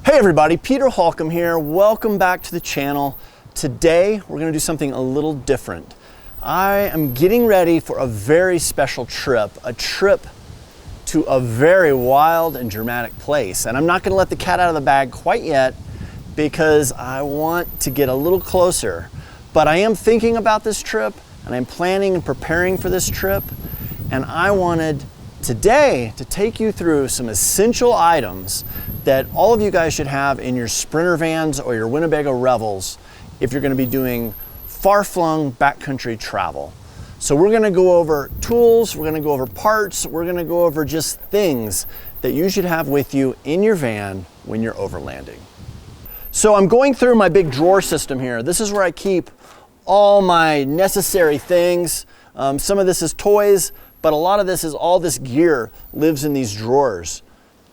Hey everybody, Peter Holcombe here. Welcome back to the channel. Today we're going to do something a little different. I am getting ready for a very special trip, a trip to a very wild and dramatic place. And I'm not going to let the cat out of the bag quite yet because I want to get a little closer. But I am thinking about this trip and I'm planning and preparing for this trip. And I wanted today to take you through some essential items that all of you guys should have in your Sprinter vans or your Winnebago Revels if you're going to be doing far-flung backcountry travel. So we're going to go over tools, we're going to go over parts, we're going to go over just things that you should have with you in your van when you're overlanding. So I'm going through my big drawer system here. This is where I keep all my necessary things. Some of this is toys, but a lot of this is all this gear lives in these drawers.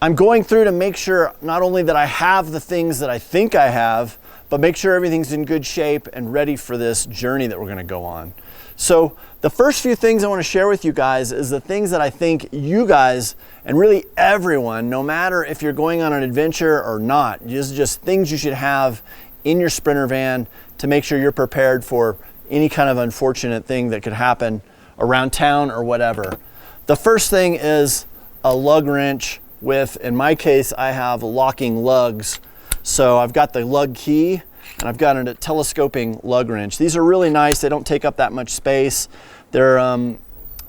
I'm going through to make sure not only that I have the things that I think I have, but make sure everything's in good shape and ready for this journey that we're going to go on. So the first few things I want to share with you guys is the things that I think you guys, and really everyone, no matter if you're going on an adventure or not, just things you should have in your Sprinter van to make sure you're prepared for any kind of unfortunate thing that could happen around town or whatever. The first thing is a lug wrench with, in my case, I have locking lugs. So I've got the lug key and I've got a telescoping lug wrench. These are really nice. They don't take up that much space. They're a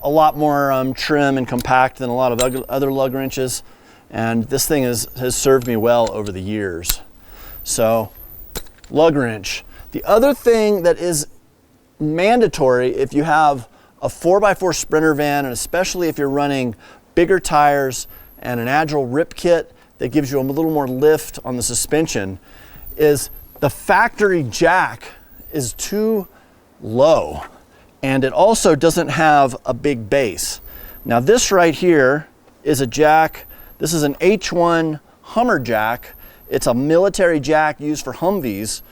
lot more trim and compact than a lot of other lug wrenches. And this thing has served me well over the years. So lug wrench. The other thing that is mandatory if you have a 4x4 Sprinter van, and especially if you're running bigger tires and an agile rip kit that gives you a little more lift on the suspension, is the factory jack is too low and it also doesn't have a big base. Now this right here is a jack. This is an H1 Hummer jack. It's a military jack used for Humvees,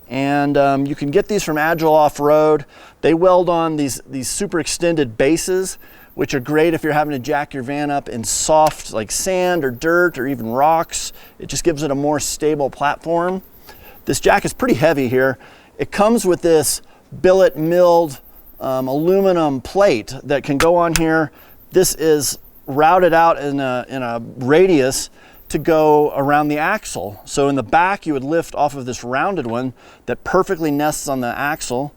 and you can get these from Agile Off-Road. They weld on these super extended bases, which are great if you're having to jack your van up in soft like sand or dirt or even rocks. It just gives it a more stable platform. This jack is pretty heavy here. It comes with this billet milled aluminum plate that can go on here. This is routed out in a radius to go around the axle. So in the back you would lift off of this rounded one that perfectly nests on the axle,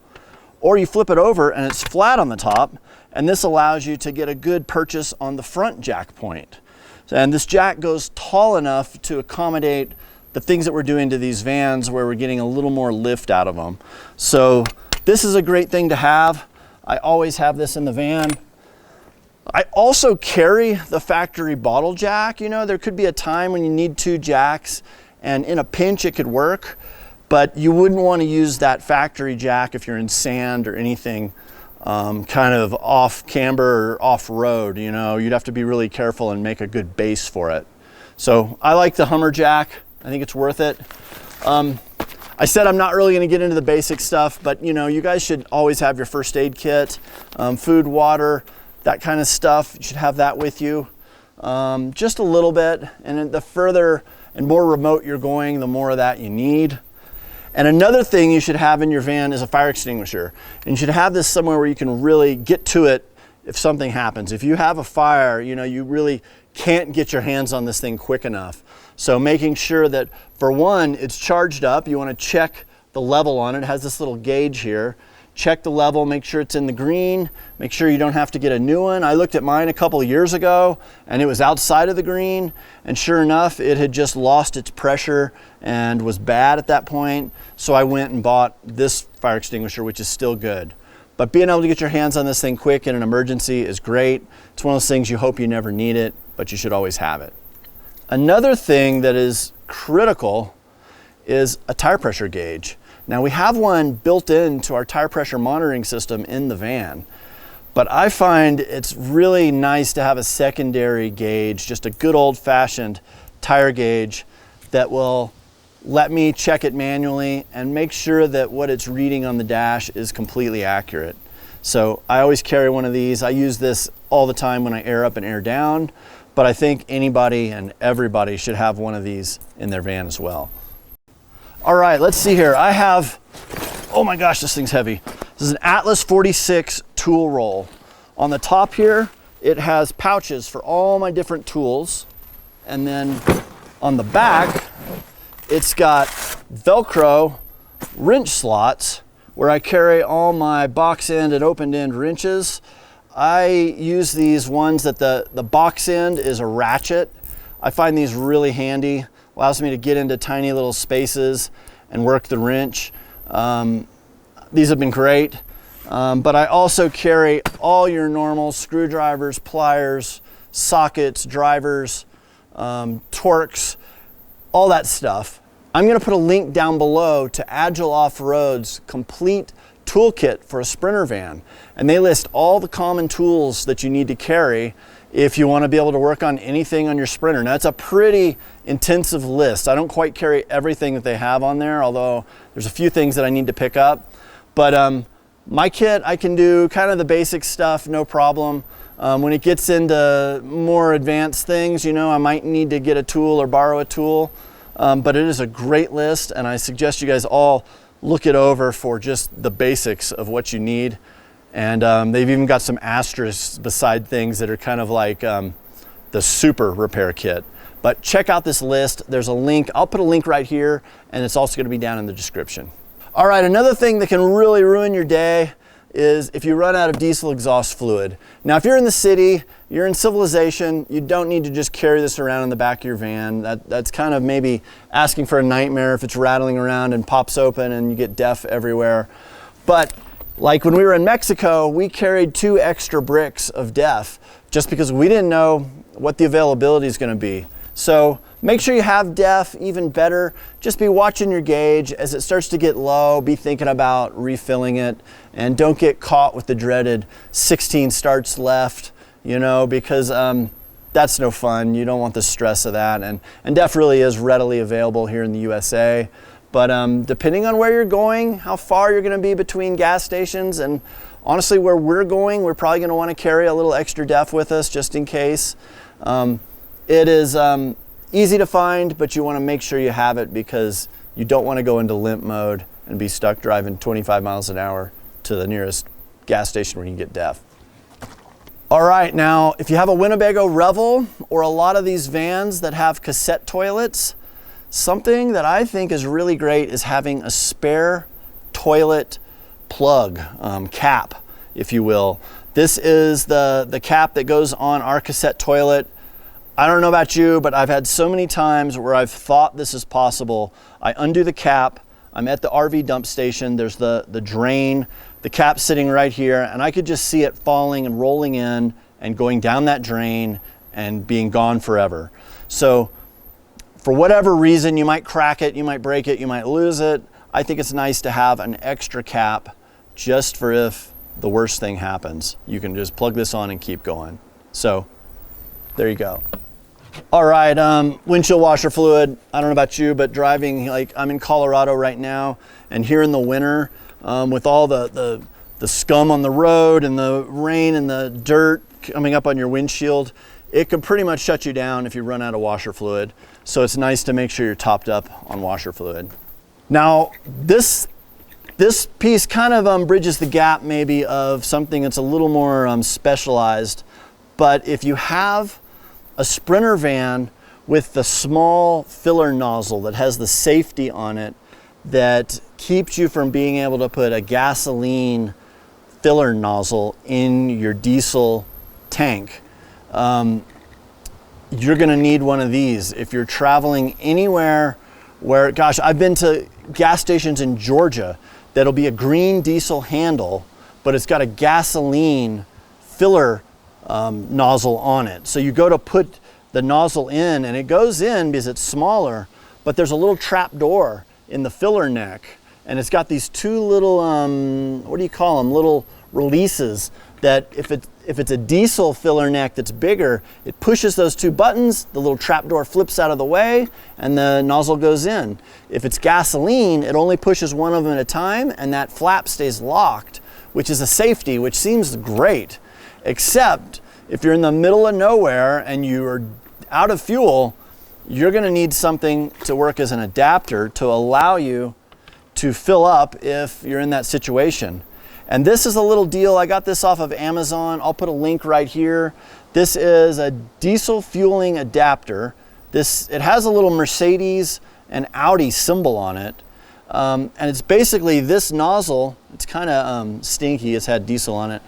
or you flip it over and it's flat on the top, and this allows you to get a good purchase on the front jack point. And this jack goes tall enough to accommodate the things that we're doing to these vans where we're getting a little more lift out of them. So this is a great thing to have. I always have this in the van. I also carry the factory bottle jack. You know, there could be a time when you need two jacks and in a pinch it could work, but you wouldn't want to use that factory jack if you're in sand or anything kind of off camber or off road. You know, you'd have to be really careful and make a good base for it. So I like the Hummer jack. I think it's worth it. I said I'm not really going to get into the basic stuff, but you know, you guys should always have your first aid kit, food, water, that kind of stuff. You should have that with you, just a little bit. And the further and more remote you're going, the more of that you need. And another thing you should have in your van is a fire extinguisher. And you should have this somewhere where you can really get to it if something happens. If you have a fire, you know, you really can't get your hands on this thing quick enough. So making sure that, for one, it's charged up. You want to check the level on it. It has this little gauge here. Check the level, make sure it's in the green, make sure you don't have to get a new one. I looked at mine a couple of years ago and it was outside of the green, and sure enough it had just lost its pressure and was bad at that point. So I went and bought this fire extinguisher, which is still good. But being able to get your hands on this thing quick in an emergency is great. It's one of those things you hope you never need it, but you should always have it. Another thing that is critical is a tire pressure gauge. Now we have one built into our tire pressure monitoring system in the van, but I find it's really nice to have a secondary gauge, just a good old-fashioned tire gauge that will let me check it manually and make sure that what it's reading on the dash is completely accurate. So I always carry one of these. I use this all the time when I air up and air down, but I think anybody and everybody should have one of these in their van as well. All right, let's see here. I have, oh my gosh, this thing's heavy. This is an Atlas 46 tool roll. On the top here, it has pouches for all my different tools. And then on the back, it's got Velcro wrench slots where I carry all my box end and open end wrenches. I use these ones that the box end is a ratchet. I find these really handy. Allows me to get into tiny little spaces and work the wrench. These have been great. But I also carry all your normal screwdrivers, pliers, sockets, drivers, Torx, all that stuff. I'm going to put a link down below to Agile Off-Road's complete toolkit for a Sprinter van. And they list all the common tools that you need to carry if you want to be able to work on anything on your Sprinter. Now, it's a pretty intensive list. I don't quite carry everything that they have on there, although there's a few things that I need to pick up. But my kit, I can do kind of the basic stuff, no problem. When it gets into more advanced things, you know, I might need to get a tool or borrow a tool. But it is a great list, and I suggest you guys all look it over for just the basics of what you need. And they've even got some asterisks beside things that are kind of like the super repair kit. But check out this list. There's a link. I'll put a link right here, and it's also going to be down in the description. All right, another thing that can really ruin your day is if you run out of diesel exhaust fluid. Now, if you're in the city, you're in civilization, you don't need to just carry this around in the back of your van. That's kind of maybe asking for a nightmare if it's rattling around and pops open and you get DEF everywhere. But like when we were in Mexico, we carried 2 extra bricks of DEF just because we didn't know what the availability is going to be. So make sure you have DEF. Even better, just be watching your gauge. As it starts to get low, be thinking about refilling it, and don't get caught with the dreaded 16 starts left, you know, because that's no fun. You don't want the stress of that. And DEF really is readily available here in the USA. But depending on where you're going, how far you're going to be between gas stations, and honestly, where we're going, we're probably going to want to carry a little extra DEF with us just in case. It is easy to find, but you want to make sure you have it because you don't want to go into limp mode and be stuck driving 25 miles an hour to the nearest gas station where you can get DEF. All right, now if you have a Winnebago Revel or a lot of these vans that have cassette toilets, something that I think is really great is having a spare toilet plug, cap, if you will. This is the cap that goes on our cassette toilet. I don't know about you, but I've had so many times where I've thought this is possible. I undo the cap, I'm at the RV dump station, there's the drain, the cap's sitting right here, and I could just see it falling and rolling in and going down that drain and being gone forever. So for whatever reason, you might crack it, you might break it, you might lose it. I think it's nice to have an extra cap just for if the worst thing happens. You can just plug this on and keep going. So there you go. All right, windshield washer fluid. I don't know about you, but driving, like I'm in Colorado right now, and here in the winter, with all the scum on the road and the rain and the dirt coming up on your windshield, it can pretty much shut you down if you run out of washer fluid. So it's nice to make sure you're topped up on washer fluid. Now, this piece kind of bridges the gap maybe of something that's a little more specialized. But if you have a Sprinter van with the small filler nozzle that has the safety on it that keeps you from being able to put a gasoline filler nozzle in your diesel tank, you're gonna need one of these. If you're traveling anywhere where, gosh, I've been to gas stations in Georgia that'll be a green diesel handle, but it's got a gasoline filler nozzle on it. So you go to put the nozzle in and it goes in because it's smaller, but there's a little trap door in the filler neck, and it's got these 2 little, what do you call them, little releases that if it's a diesel filler neck that's bigger, it pushes those 2 buttons, the little trap door flips out of the way, and the nozzle goes in. If it's gasoline, it only pushes one of them at a time, and that flap stays locked, which is a safety, which seems great. Except if you're in the middle of nowhere and you are out of fuel, you're going to need something to work as an adapter to allow you to fill up if you're in that situation. And this is a little deal. I got this off of Amazon. I'll put a link right here. This is a diesel fueling adapter. It has a little Mercedes and Audi symbol on it. And it's basically this nozzle. It's kind of stinky. It's had diesel on it.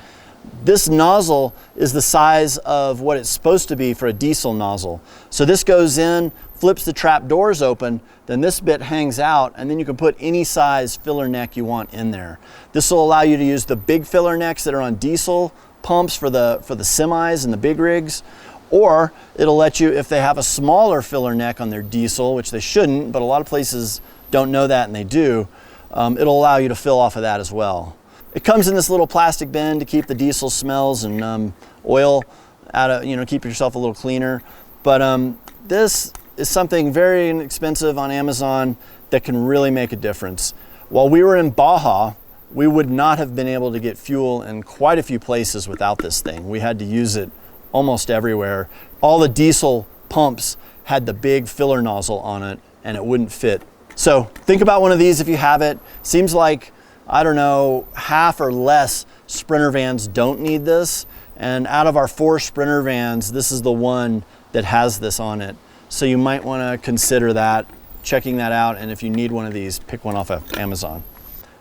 This nozzle is the size of what it's supposed to be for a diesel nozzle. So this goes in, flips the trap doors open, then this bit hangs out, and then you can put any size filler neck you want in there. This will allow you to use the big filler necks that are on diesel pumps for the semis and the big rigs, or it'll let you, if they have a smaller filler neck on their diesel, which they shouldn't, but a lot of places don't know that and they do, it'll allow you to fill off of that as well. It comes in this little plastic bin to keep the diesel smells and oil out of, keep yourself a little cleaner. But this is something very inexpensive on Amazon that can really make a difference. While we were in Baja, we would not have been able to get fuel in quite a few places without this thing. We had to use it almost everywhere. All the diesel pumps had the big filler nozzle on it and it wouldn't fit. So think about one of these if you have it. Seems like, I don't know, half or less Sprinter vans don't need this. And out of our 4 Sprinter vans, this is the one that has this on it. So you might want to consider that, checking that out. And if you need one of these, pick one off of Amazon.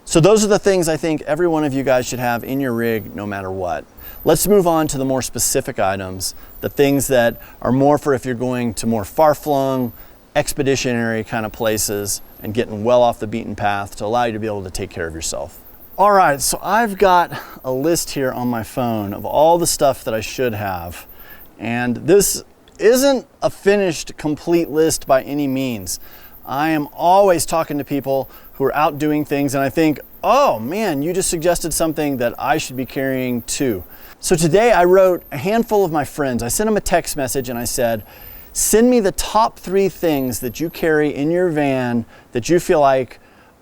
So those are the things I think every one of you guys should have in your rig no matter what. Let's move on to the more specific items, the things that are more for if you're going to more far-flung, expeditionary kind of places and getting well off the beaten path to allow you to be able to take care of yourself. All right, so I've got a list here on my phone of all the stuff that I should have. And this isn't a finished, complete list by any means. I am always talking to people who are out doing things and I think, oh man, you just suggested something that I should be carrying too. So today I wrote a handful of my friends. I sent them a text message and I said, send me the top 3 things that you carry in your van that you feel like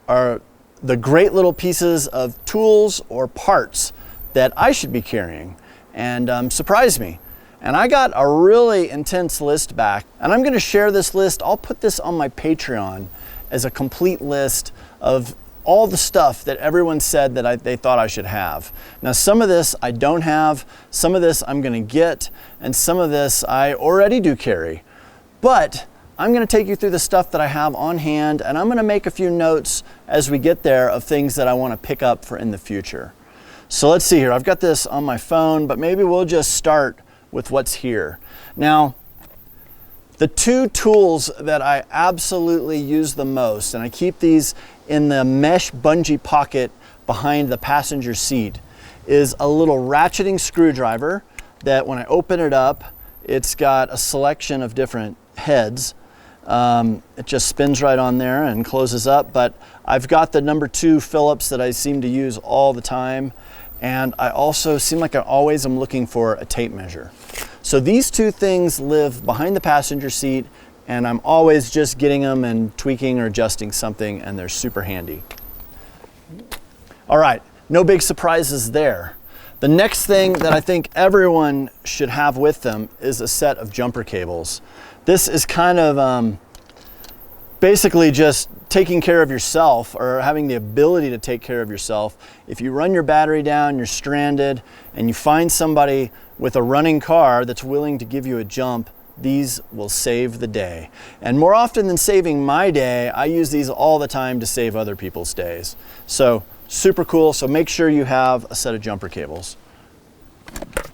are the great little pieces of tools or parts that I should be carrying, and surprise me. And I got a really intense list back, and I'm going to share this list. I'll put this on my Patreon as a complete list of all the stuff that everyone said that they thought I should have. Now, some of this I don't have, some of this I'm going to get, and some of this I already do carry. But I'm going to take you through the stuff that I have on hand, and I'm going to make a few notes as we get there of things that I want to pick up for in the future. So let's see here. I've got this on my phone, but maybe we'll just start with what's here. Now, the 2 tools that I absolutely use the most, and I keep these in the mesh bungee pocket behind the passenger seat, is a little ratcheting screwdriver that when I open it up, it's got a selection of different heads. It just spins right on there and closes up, but I've got the number 2 Phillips that I seem to use all the time. And I also seem like I always am looking for a tape measure. So these 2 things live behind the passenger seat, and I'm always just getting them and tweaking or adjusting something, and they're super handy. All right, no big surprises there. The next thing that I think everyone should have with them is a set of jumper cables. This is kind of basically just taking care of yourself, or having the ability to take care of yourself. If you run your battery down, you're stranded, and you find somebody with a running car that's willing to give you a jump, these will save the day. And more often than saving my day, I use these all the time to save other people's days. So super cool. So make sure you have a set of jumper cables.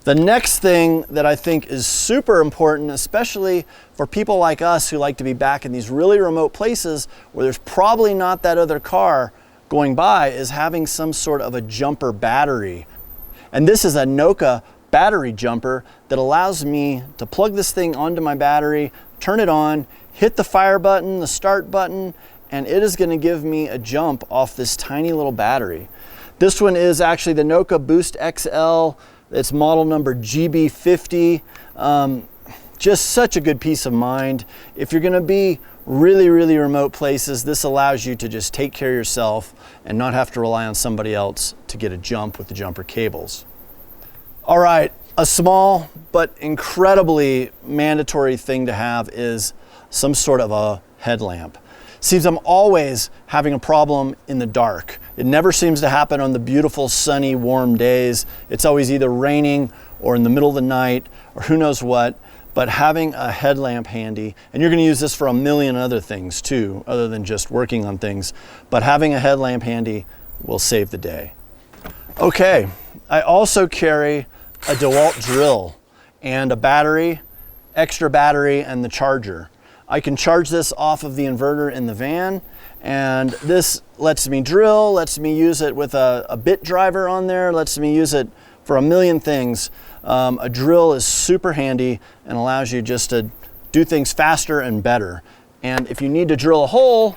The next thing that I think is super important, especially for people like us who like to be back in these really remote places where there's probably not that other car going by, is having some sort of a jumper battery. And this is a Noka battery jumper that allows me to plug this thing onto my battery, turn it on, hit the fire button, the start button, and it is going to give me a jump off this tiny little battery. This one is actually the Noka Boost XL. It's model number GB50. Just such a good peace of mind. If you're going to be really, really remote places, this allows you to just take care of yourself and not have to rely on somebody else to get a jump with the jumper cables. All right, A small but incredibly mandatory thing to have is some sort of a headlamp. Seems I'm always having a problem in the dark. It never seems to happen on the beautiful, sunny, warm days. It's always either raining or in the middle of the night or who knows what. But having a headlamp handy, and you're going to use this for a million other things too, other than just working on things, but having a headlamp handy will save the day. Okay, I also carry a DeWalt drill and a battery, extra battery, and the charger. I can charge this off of the inverter in the van, and this lets me drill, lets me use it with a bit driver on there, lets me use it for a million things. A drill is super handy and allows you just to do things faster and better. And if you need to drill a hole,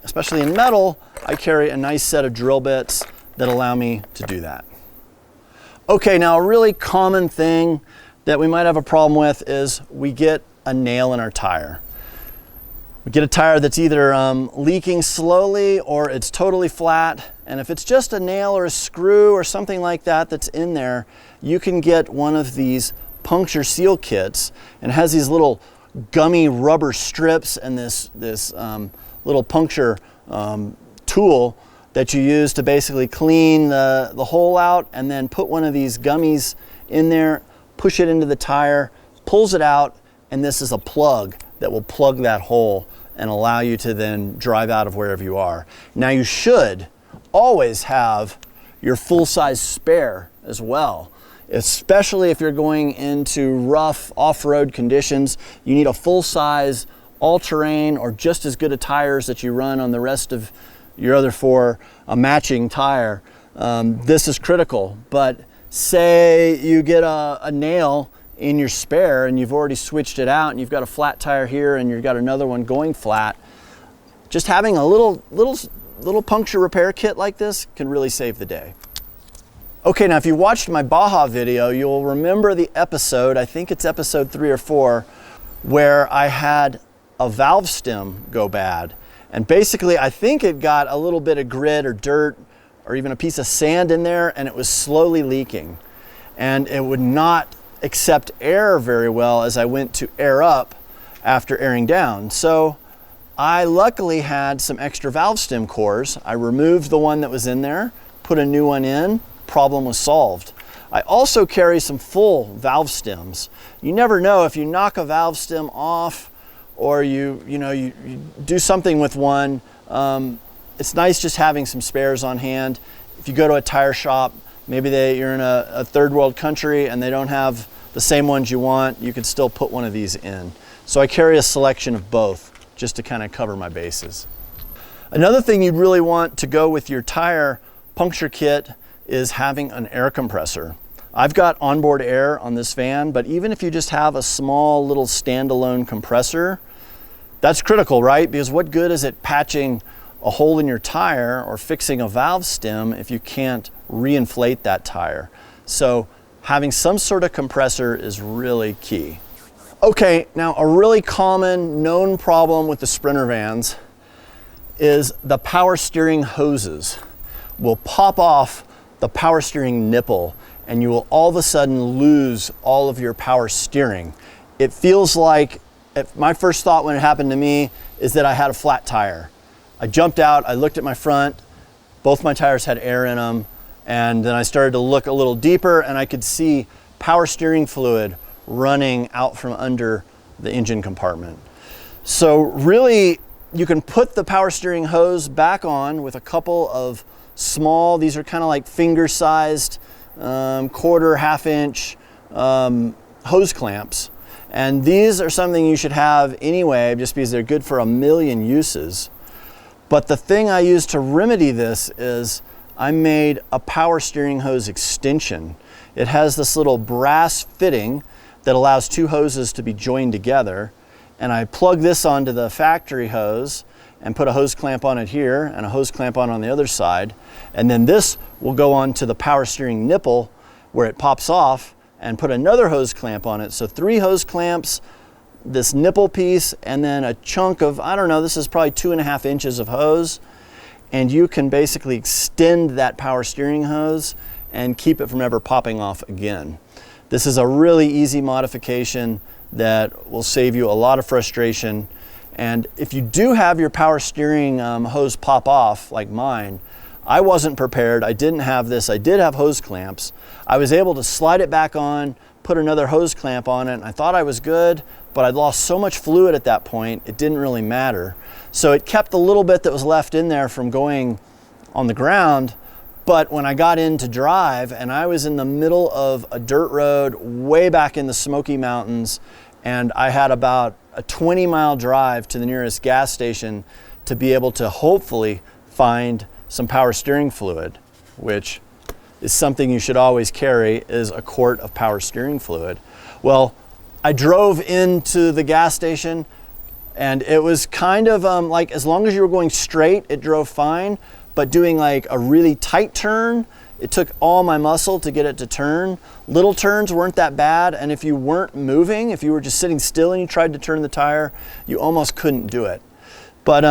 especially in metal, I carry a nice set of drill bits that allow me to do that. Okay, now a really common thing that we might have a problem with is we get a nail in our tire. We get a tire that's either leaking slowly or it's totally flat. And if it's just a nail or a screw or something like that that's in there, you can get one of these puncture seal kits, and it has these little gummy rubber strips and this little puncture tool that you use to basically clean the hole out, and then put one of these gummies in there, push it into the tire, pulls it out, and this is a plug that will plug that hole and allow you to then drive out of wherever you are. Now you should always have your full-size spare as well, especially if you're going into rough off-road conditions. You need a full-size all-terrain or just as good a tires that you run on the rest of your other four, a matching tire. This is critical, but say you get a nail in your spare and you've already switched it out and you've got a flat tire here and you've got another one going flat, just having a little puncture repair kit like this can really save the day. Okay, now if you watched my Baja video, you'll remember the episode, I think it's episode 3 or 4, where I had a valve stem go bad. And basically I think it got a little bit of grit or dirt or even a piece of sand in there, and it was slowly leaking. And it would not accept air very well as I went to air up after airing down. So I luckily had some extra valve stem cores. I removed the one that was in there, put a new one in, problem was solved. I also carry some full valve stems. You never know, if you knock a valve stem off or you do something with one, it's nice just having some spares on hand. If you go to a tire shop, maybe you're in a third world country and they don't have the same ones you want, you could still put one of these in. So I carry a selection of both just to kind of cover my bases. Another thing you'd really want to go with your tire puncture kit is having an air compressor. I've got onboard air on this van, but even if you just have a small little standalone compressor, that's critical, right? Because what good is it patching a hole in your tire or fixing a valve stem if you can't reinflate that tire? So having some sort of compressor is really key. Okay, now a really common known problem with the Sprinter vans is the power steering hoses will pop off the power steering nipple and you will all of a sudden lose all of your power steering. It feels like, my first thought when it happened to me is that I had a flat tire. I jumped out, I looked at my front, both my tires had air in them, and then I started to look a little deeper and I could see power steering fluid running out from under the engine compartment. So really, you can put the power steering hose back on with a couple of small, these are kind of like finger-sized, quarter, half-inch hose clamps. And these are something you should have anyway, just because they're good for a million uses. But the thing I use to remedy this is I made a power steering hose extension. It has this little brass fitting that allows two hoses to be joined together. And I plug this onto the factory hose and put a hose clamp on it here and a hose clamp on the other side. And then this will go on to the power steering nipple where it pops off and put another hose clamp on it. So 3 hose clamps, this nipple piece, and then a chunk of, I don't know, this is probably 2.5 inches of hose. And you can basically extend that power steering hose and keep it from ever popping off again. This is a really easy modification that will save you a lot of frustration. And if you do have your power steering hose pop off like mine, I wasn't prepared. I didn't have this. I did have hose clamps. I was able to slide it back on, put another hose clamp on it, and I thought I was good, but I'd lost so much fluid at that point, it didn't really matter. So it kept the little bit that was left in there from going on the ground. But when I got in to drive, and I was in the middle of a dirt road way back in the Smoky Mountains, and I had about a 20-mile drive to the nearest gas station to be able to hopefully find some power steering fluid, which is something you should always carry, is a quart of power steering fluid. Well, I drove into the gas station, and it was kind of like, as long as you were going straight, it drove fine, but doing like a really tight turn, it took all my muscle to get it to turn. Little turns weren't that bad, and if you weren't moving, if you were just sitting still and you tried to turn the tire, you almost couldn't do it. But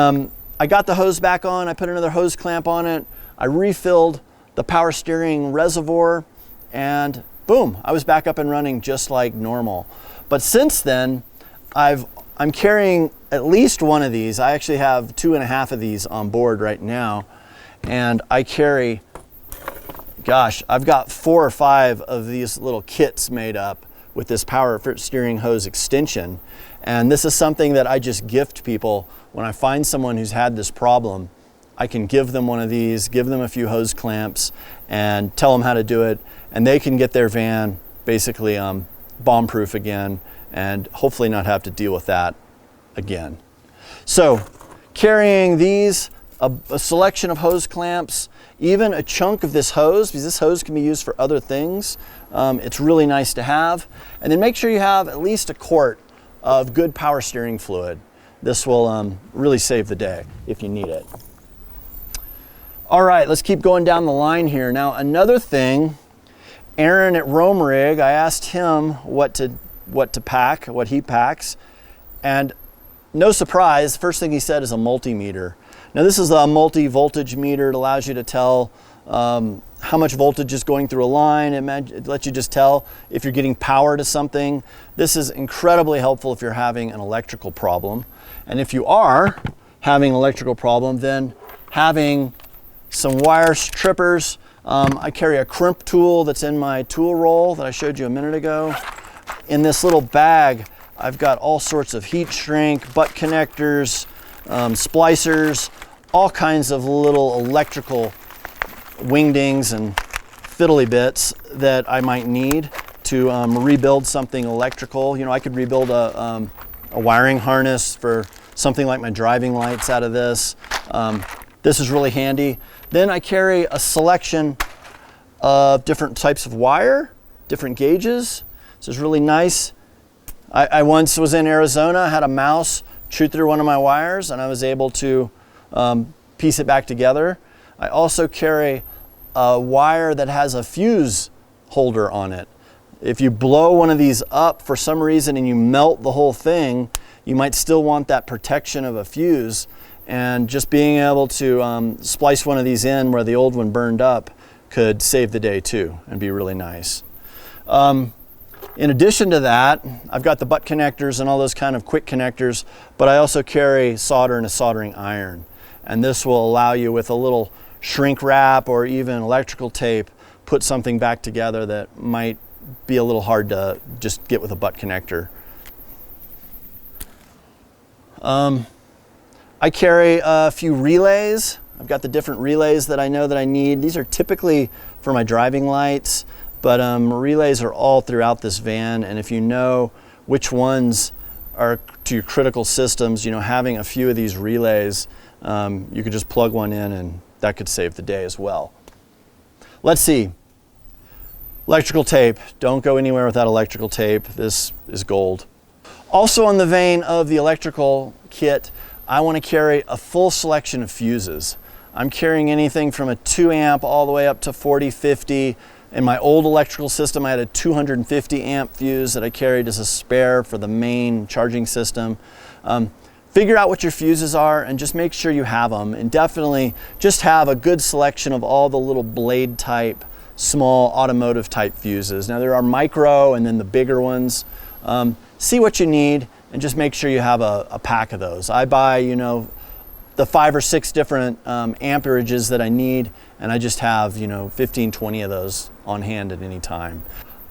I got the hose back on, I put another hose clamp on it, I refilled the power steering reservoir, and boom, I was back up and running just like normal. But since then, I'm carrying at least one of these. I actually have 2.5 of these on board right now, and I carry, gosh, I've got 4 or 5 of these little kits made up with this power steering hose extension. And this is something that I just gift people. When I find someone who's had this problem, I can give them one of these, give them a few hose clamps, and tell them how to do it, and they can get their van basically bomb-proof again, and hopefully not have to deal with that again. So carrying these, a selection of hose clamps, even a chunk of this hose, because this hose can be used for other things. It's really nice to have. And then make sure you have at least a quart of good power steering fluid. This will really save the day if you need it. All right, let's keep going down the line here. Now, another thing, Aaron at Rome Rig, I asked him what to pack, what he packs, and no surprise, first thing he said is a multimeter. Now this is a multi-voltage meter. It allows you to tell how much voltage is going through a line. It lets you just tell if you're getting power to something. This is incredibly helpful if you're having an electrical problem. And if you are having an electrical problem, then having some wire trippers. I carry a crimp tool that's in my tool roll that I showed you a minute ago. In this little bag, I've got all sorts of heat shrink, butt connectors, splicers, all kinds of little electrical wingdings and fiddly bits that I might need to rebuild something electrical. You know, I could rebuild a wiring harness for something like my driving lights out of this. This is really handy. Then I carry a selection of different types of wire, different gauges. This is really nice. I once was in Arizona, had a mouse chew through one of my wires, and I was able to piece it back together. I also carry a wire that has a fuse holder on it. If you blow one of these up for some reason and you melt the whole thing, you might still want that protection of a fuse, and just being able to splice one of these in where the old one burned up could save the day too and be really nice. In addition to that, I've got the butt connectors and all those kind of quick connectors, but I also carry solder and a soldering iron. And this will allow you, with a little shrink wrap or even electrical tape, put something back together that might be a little hard to just get with a butt connector. I carry a few relays. I've got the different relays that I know that I need. These are typically for my driving lights, but relays are all throughout this van, and if you know which ones are to your critical systems, you know, having a few of these relays, you could just plug one in and that could save the day as well. Let's see. Electrical tape. Don't go anywhere without electrical tape. This is gold. Also, on the vein of the electrical kit, I want to carry a full selection of fuses. I'm carrying anything from a 2 amp all the way up to 40, 50. In my old electrical system, I had a 250 amp fuse that I carried as a spare for the main charging system. Figure out what your fuses are and just make sure you have them, and definitely just have a good selection of all the little blade type small automotive type fuses. Now there are micro and then the bigger ones. See what you need and just make sure you have a pack of those. I buy, you know, the 5 or 6 different amperages that I need, and I just have, you know, 15, 20 of those on hand at any time.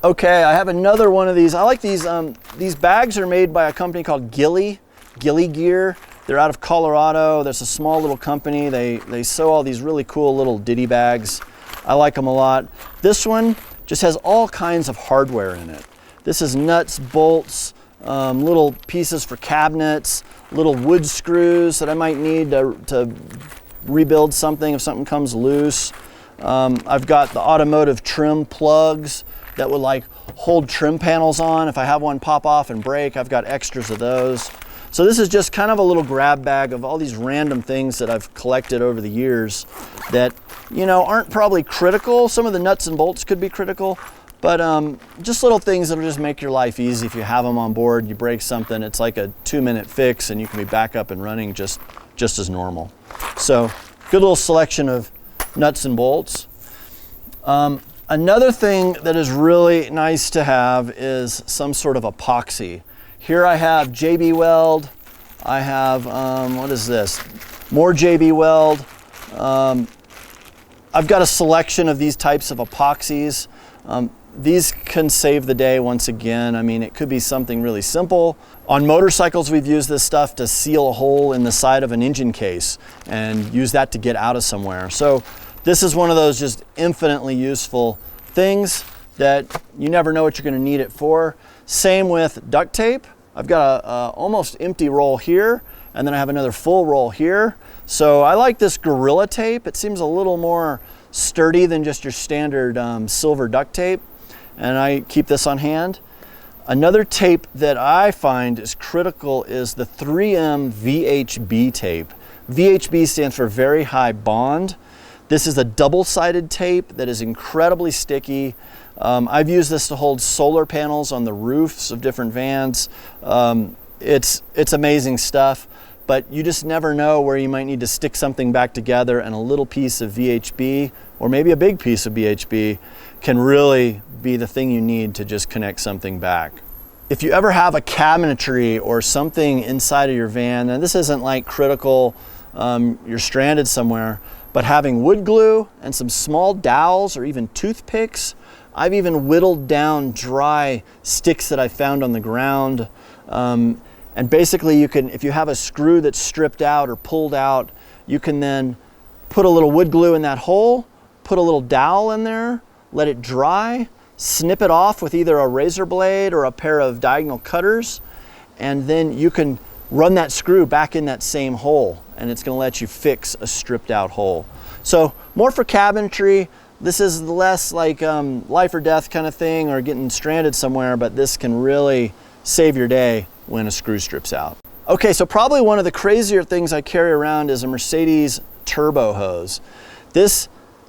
Okay, I have another one of these. I like these. These bags are made by a company called Gilly Gear. They're out of Colorado. There's a small little company. They sew all these really cool little ditty bags. I like them a lot. This one just has all kinds of hardware in it. This is nuts, bolts, little pieces for cabinets, little wood screws that I might need to rebuild something if something comes loose. I've got the automotive trim plugs that would like hold trim panels on. If I have one pop off and break, I've got extras of those. So this is just kind of a little grab bag of all these random things that I've collected over the years that, you know, aren't probably critical. Some of the nuts and bolts could be critical, but just little things that'll just make your life easy. If you have them on board, you break something, it's like a 2-minute fix and you can be back up and running just as normal. So good little selection of nuts and bolts. Another thing that is really nice to have is some sort of epoxy. Here I have JB Weld. I have, what is this? More JB Weld. I've got a selection of these types of epoxies. These can save the day once again. I mean, it could be something really simple. On motorcycles, we've used this stuff to seal a hole in the side of an engine case and use that to get out of somewhere. So this is one of those just infinitely useful things that you never know what you're going to need it for. Same with duct tape. I've got a almost empty roll here, and then I have another full roll here. So I like this Gorilla tape. It seems a little more sturdy than just your standard silver duct tape, and I keep this on hand. Another tape that I find is critical is the 3M VHB tape. VHB stands for Very High Bond. This is a double-sided tape that is incredibly sticky. I've used this to hold solar panels on the roofs of different vans. It's amazing stuff, but you just never know where you might need to stick something back together, and a little piece of VHB, or maybe a big piece of VHB, can really be the thing you need to just connect something back. If you ever have a cabinetry or something inside of your van, and this isn't like critical, you're stranded somewhere, but having wood glue and some small dowels or even toothpicks. I've even whittled down dry sticks that I found on the ground. And basically you can, if you have a screw that's stripped out or pulled out, you can then put a little wood glue in that hole, put a little dowel in there, let it dry, snip it off with either a razor blade or a pair of diagonal cutters, and then you can run that screw back in that same hole, and it's going to let you fix a stripped out hole. So more for cabinetry. This is less like life or death kind of thing or getting stranded somewhere, but this can really save your day when a screw strips out. Okay, so probably one of the crazier things I carry around is a Mercedes turbo hose. This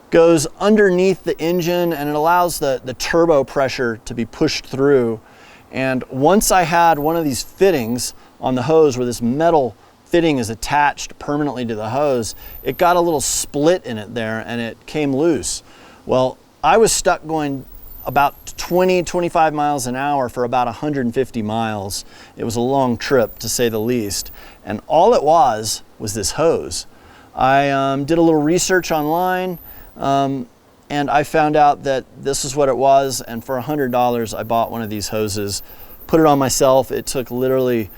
goes underneath the engine and it allows the turbo pressure to be pushed through. And once I had one of these fittings on the hose where this metal fitting is attached permanently to the hose, it got a little split in it there and it came loose. Well, I was stuck going about 20-25 miles an hour for about 150 miles. It was a long trip, to say the least, and all it was this hose. I did a little research online and I found out that this is what it was, and for $100 I bought one of these hoses, put it on myself. It took literally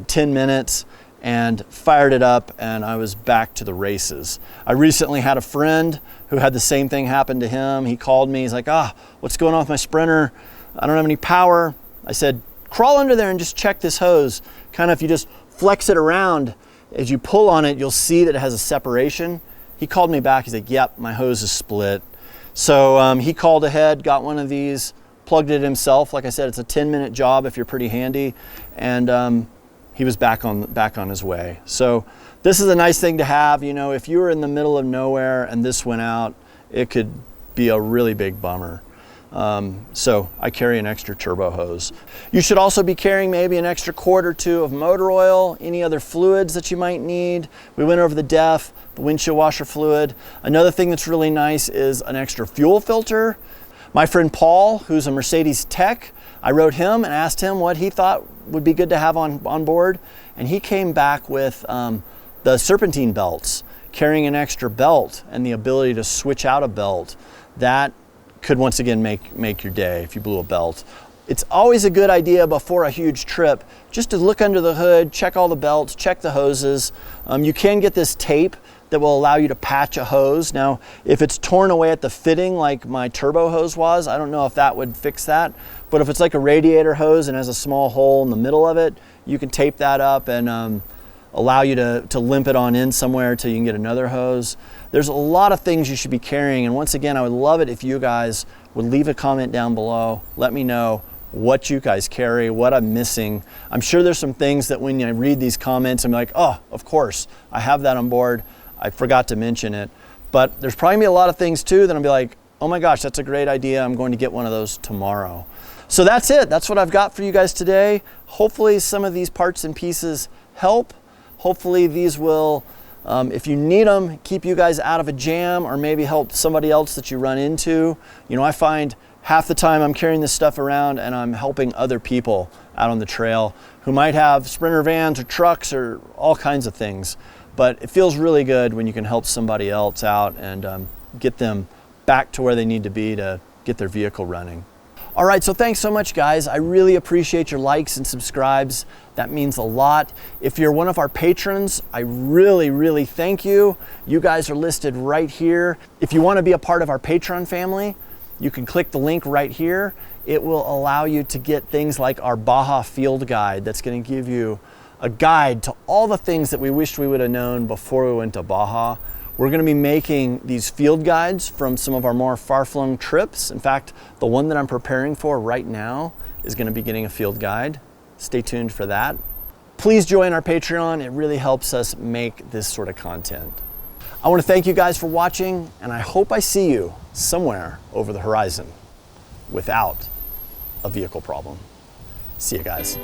10 minutes and fired it up, and I was back to the races. I recently had a friend who had the same thing happen to him. He called me, he's like, what's going on with my Sprinter? I don't have any power. I said, crawl under there and just check this hose. Kind of if you just flex it around, as you pull on it, you'll see that it has a separation. He called me back, he's like, yep, my hose is split. So he called ahead, got one of these, plugged it himself. Like I said, it's a 10-minute job if you're pretty handy, and he was back on his way. So this is a nice thing to have. You know, if you were in the middle of nowhere and this went out, it could be a really big bummer. So I carry an extra turbo hose. You should also be carrying maybe an extra quart or two of motor oil, any other fluids that you might need. We went over the DEF, the windshield washer fluid. Another thing that's really nice is an extra fuel filter. My friend Paul, who's a Mercedes tech, I wrote him and asked him what he thought would be good to have on board, and he came back with the serpentine belts, carrying an extra belt and the ability to switch out a belt. That could once again make your day if you blew a belt. It's always a good idea before a huge trip just to look under the hood, check all the belts, check the hoses. You can get this tape that will allow you to patch a hose. Now, if it's torn away at the fitting like my turbo hose was, I don't know if that would fix that. But if it's like a radiator hose and has a small hole in the middle of it, you can tape that up and allow you to limp it on in somewhere till you can get another hose. There's a lot of things you should be carrying, and once again, I would love it if you guys would leave a comment down below. Let me know what you guys carry, what I'm missing. I'm sure there's some things that when I read these comments, I'm like, oh, of course, I have that on board. I forgot to mention it. But there's probably gonna be a lot of things too that I'll be like, oh my gosh, that's a great idea. I'm going to get one of those tomorrow. So that's it. That's what I've got for you guys today. Hopefully some of these parts and pieces help. Hopefully these will, if you need them, keep you guys out of a jam or maybe help somebody else that you run into. You know, I find half the time I'm carrying this stuff around and I'm helping other people out on the trail who might have Sprinter vans or trucks or all kinds of things. But it feels really good when you can help somebody else out and get them back to where they need to be to get their vehicle running. All right, so thanks so much, guys. I really appreciate your likes and subscribes. That means a lot. If you're one of our patrons, I really thank you. You guys are listed right here. If you want to be a part of our Patreon family, you can click the link right here. It will allow you to get things like our Baja Field Guide. That's going to give you a guide to all the things that we wished we would have known before we went to Baja. We're going to be making these field guides from some of our more far-flung trips. In fact, the one that I'm preparing for right now is going to be getting a field guide. Stay tuned for that. Please join our Patreon. It really helps us make this sort of content. I want to thank you guys for watching, and I hope I see you somewhere over the horizon without a vehicle problem. See you guys.